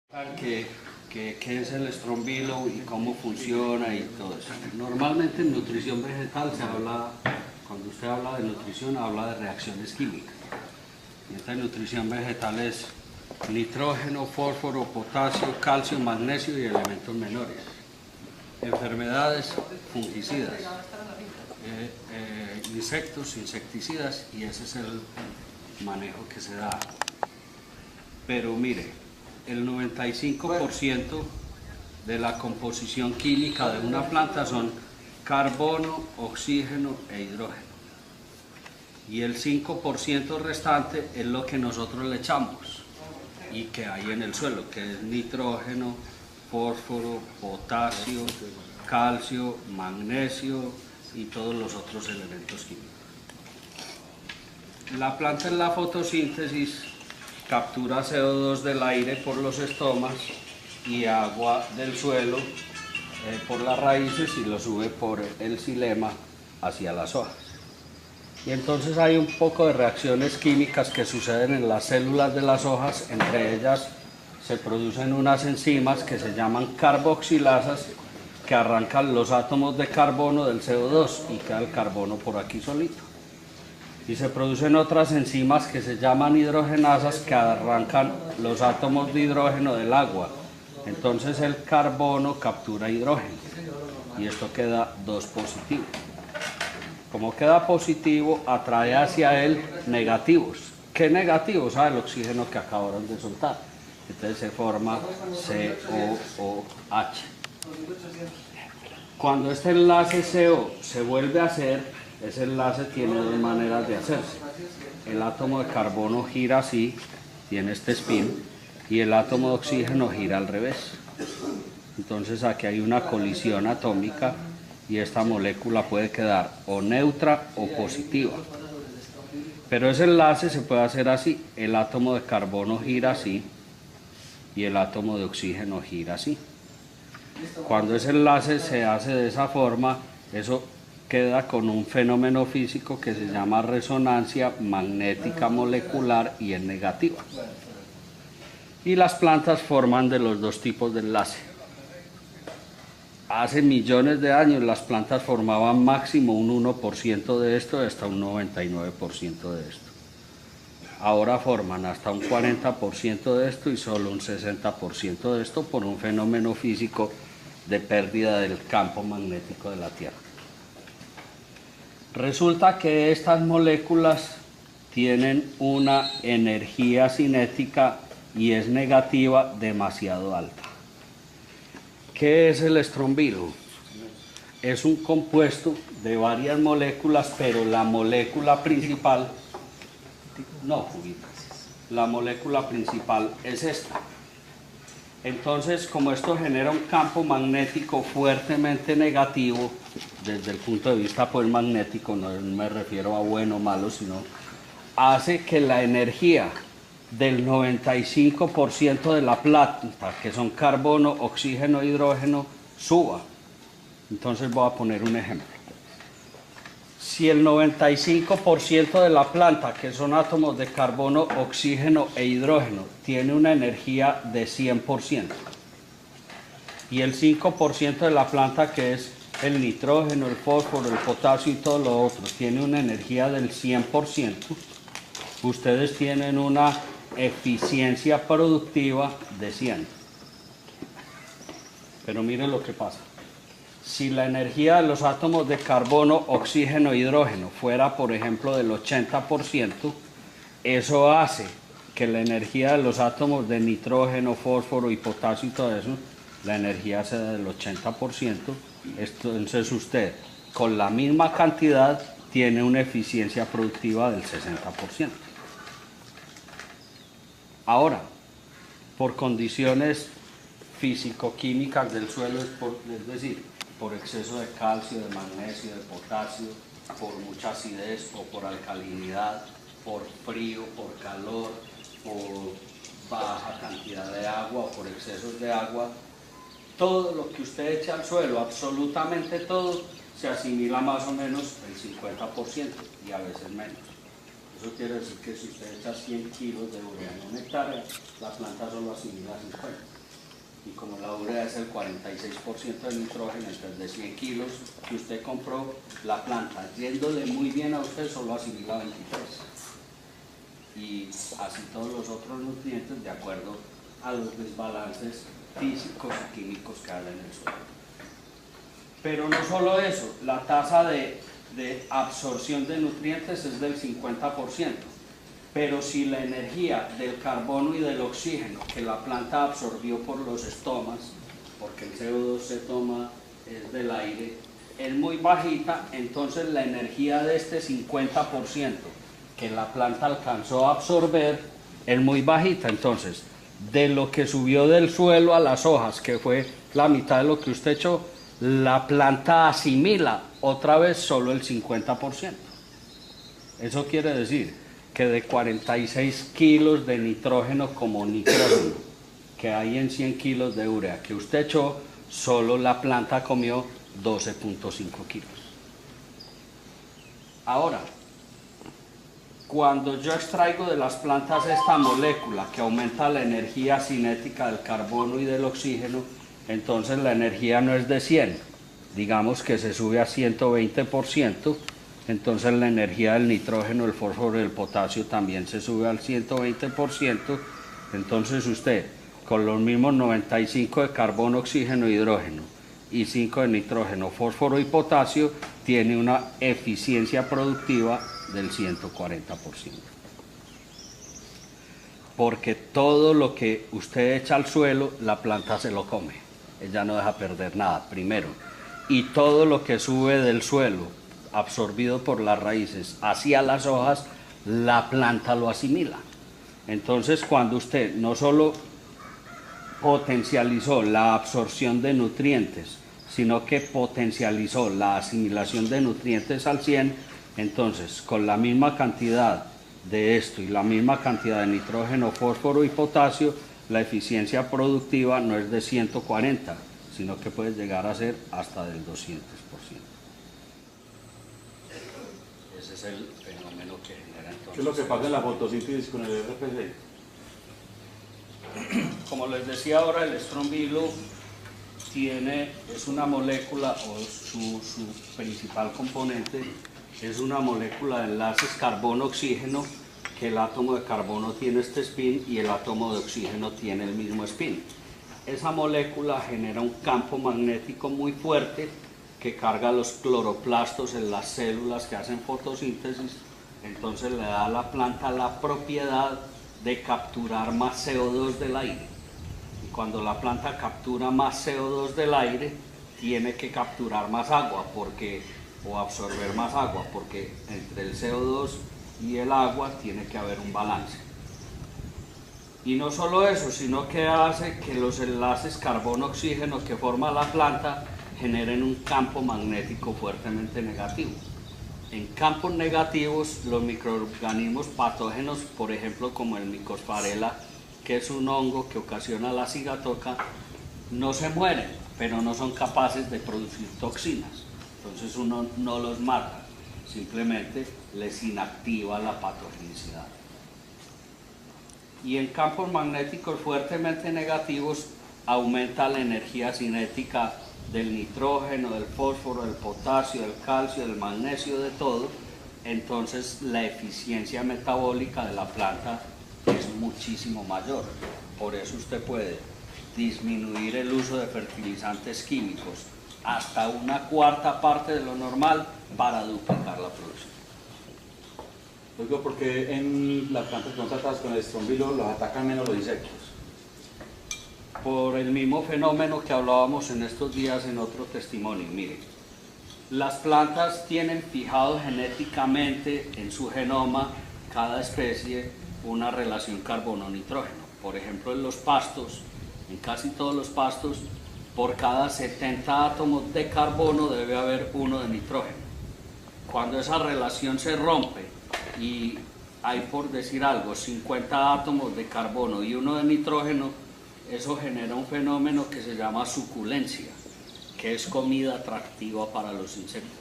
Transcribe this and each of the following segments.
¿Qué es el estrombilo y cómo funciona y todo eso? Normalmente en nutrición vegetal cuando usted habla de nutrición, habla de reacciones químicas. Y esta nutrición vegetal es nitrógeno, fósforo, potasio, calcio, magnesio y elementos menores. Enfermedades, fungicidas, insectos, insecticidas, y ese es el manejo que se da. Pero mire, el 95% de la composición química de una planta son carbono, oxígeno e hidrógeno. Y el 5% restante es lo que nosotros le echamos y que hay en el suelo, que es nitrógeno, fósforo, potasio, calcio, magnesio y todos los otros elementos químicos. La planta en la fotosíntesis captura CO2 del aire por los estomas y agua del suelo por las raíces y lo sube por el xilema hacia las hojas. Y entonces hay un poco de reacciones químicas que suceden en las células de las hojas, entre ellas se producen unas enzimas que se llaman carboxilasas que arrancan los átomos de carbono del CO2 y queda el carbono por aquí solito. Y se producen otras enzimas que se llaman hidrogenasas que arrancan los átomos de hidrógeno del agua. Entonces el carbono captura hidrógeno y esto queda 2 positivo. Como queda positivo, atrae hacia él negativos. ¿Qué negativos? El oxígeno que acabaron de soltar. Entonces se forma COOH. Cuando este enlace CO se vuelve a hacer, ese enlace tiene 2 maneras de hacerse. El átomo de carbono gira así, tiene este spin, y el átomo de oxígeno gira al revés. Entonces aquí hay una colisión atómica y esta molécula puede quedar o neutra o positiva. Pero ese enlace se puede hacer así, el átomo de carbono gira así y el átomo de oxígeno gira así. Cuando ese enlace se hace de esa forma, eso queda con un fenómeno físico que se llama resonancia magnética molecular y es negativa. Y las plantas forman de los 2 tipos de enlace. Hace millones de años las plantas formaban máximo un 1% de esto hasta un 99% de esto. Ahora forman hasta un 40% de esto y solo un 60% de esto por un fenómeno físico de pérdida del campo magnético de la Tierra. Resulta que estas moléculas tienen una energía cinética y es negativa demasiado alta. ¿Qué es el estrombilo? Es un compuesto de varias moléculas, pero la molécula principal, la molécula principal es esta. Entonces, como esto genera un campo magnético fuertemente negativo, desde el punto de vista pues, magnético, no me refiero a bueno o malo, sino hace que la energía del 95% de la planta, que son carbono, oxígeno e hidrógeno, suba. Entonces voy a poner un ejemplo. Si el 95% de la planta, que son átomos de carbono, oxígeno e hidrógeno, tiene una energía de 100%, y el 5% de la planta, que es el nitrógeno, el fósforo, el potasio y todo lo otro, tiene una energía del 100%, ustedes tienen una eficiencia productiva de 100. Pero miren lo que pasa. Si la energía de los átomos de carbono, oxígeno e hidrógeno fuera, por ejemplo, del 80%, eso hace que la energía de los átomos de nitrógeno, fósforo y potasio y todo eso, la energía sea del 80%. Entonces usted, con la misma cantidad, tiene una eficiencia productiva del 60%. Ahora, por condiciones físico-químicas del suelo, es decir, por exceso de calcio, de magnesio, de potasio, por mucha acidez o por alcalinidad, por frío, por calor, por baja cantidad de agua o por excesos de agua, todo lo que usted echa al suelo, absolutamente todo, se asimila más o menos el 50% y a veces menos. Eso quiere decir que si usted echa 100 kilos de urea en una hectárea, la planta solo asimila 50. y como la urea es el 46% de nitrógeno, entonces de 100 kilos que usted compró, la planta, yéndole muy bien a usted, solo asimila 23. Y así todos los otros nutrientes de acuerdo a los desbalances físicos y químicos que hay en el suelo. Pero no solo eso, la tasa de absorción de nutrientes es del 50%, pero si la energía del carbono y del oxígeno que la planta absorbió por los estomas, porque el CO2 se toma es del aire, es muy bajita, entonces la energía de este 50% que la planta alcanzó a absorber es muy bajita. Entonces, de lo que subió del suelo a las hojas, que fue la mitad de lo que usted echó, la planta asimila otra vez solo el 50%. Eso quiere decir que de 46 kilos de nitrógeno como nitrógeno que hay en 100 kilos de urea que usted echó, solo la planta comió 12.5 kilos. Ahora, cuando yo extraigo de las plantas esta molécula que aumenta la energía cinética del carbono y del oxígeno, entonces la energía no es de 100, digamos que se sube a 120%, entonces la energía del nitrógeno, el fósforo y el potasio también se sube al 120%, entonces usted con los mismos 95 de carbono, oxígeno, hidrógeno y 5 de nitrógeno, fósforo y potasio, tiene una eficiencia productiva del 140%. Porque todo lo que usted echa al suelo, la planta se lo come. Ella no deja perder nada, primero. Y todo lo que sube del suelo, absorbido por las raíces, hacia las hojas, la planta lo asimila. Entonces, cuando usted no solo potencializó la absorción de nutrientes, sino que potencializó la asimilación de nutrientes al 100, entonces con la misma cantidad de esto y la misma cantidad de nitrógeno, fósforo y potasio, la eficiencia productiva no es de 140, sino que puede llegar a ser hasta del 200%. Ese es el fenómeno que genera entonces. ¿Qué es lo que pasa en la fotosíntesis con el RPC? Como les decía ahora, el estrombilo es una molécula, o su principal componente es una molécula de enlaces carbono-oxígeno, que el átomo de carbono tiene este spin y el átomo de oxígeno tiene el mismo spin. Esa molécula genera un campo magnético muy fuerte que carga los cloroplastos en las células que hacen fotosíntesis, entonces le da a la planta la propiedad de capturar más CO2 del aire. Y cuando la planta captura más CO2 del aire, tiene que capturar más agua o absorber más agua, porque entre el CO2 y el agua tiene que haber un balance. Y no solo eso, sino que hace que los enlaces carbono-oxígeno que forma la planta generen un campo magnético fuertemente negativo. En campos negativos, los microorganismos patógenos, por ejemplo como el Mycopharela, que es un hongo que ocasiona la cigatoca, no se mueren, pero no son capaces de producir toxinas. Entonces uno no los mata, simplemente les inactiva la patogenicidad. Y en campos magnéticos fuertemente negativos aumenta la energía cinética del nitrógeno, del fósforo, del potasio, del calcio, del magnesio, de todo. Entonces la eficiencia metabólica de la planta es muchísimo mayor. Por eso usted puede disminuir el uso de fertilizantes químicos hasta una cuarta parte de lo normal para duplicar la producción. Oigo, porque en las plantas que son tratadas con el estrombilo los atacan menos los insectos. Por el mismo fenómeno que hablábamos en estos días en otro testimonio. Miren, las plantas tienen fijado genéticamente en su genoma, cada especie, una relación carbono-nitrógeno. Por ejemplo, en los pastos, en casi todos los pastos, por cada 70 átomos de carbono debe haber uno de nitrógeno. Cuando esa relación se rompe y hay, por decir algo, 50 átomos de carbono y uno de nitrógeno, eso genera un fenómeno que se llama suculencia, que es comida atractiva para los insectos.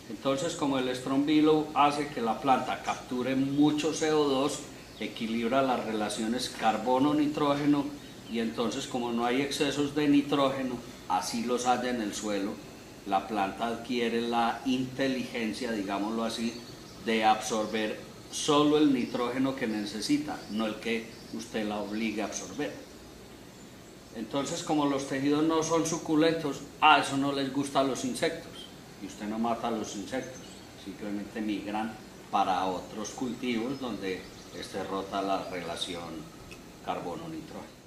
Entonces, como el estrombilo hace que la planta capture mucho CO2, equilibra las relaciones carbono-nitrógeno y entonces como no hay excesos de nitrógeno, así los haya en el suelo, la planta adquiere la inteligencia, digámoslo así, de absorber solo el nitrógeno que necesita, no el que usted la obligue a absorber. Entonces, como los tejidos no son suculentos, a eso no les gusta a los insectos, y usted no mata a los insectos, simplemente migran para otros cultivos donde rota la relación carbono-nitrógeno.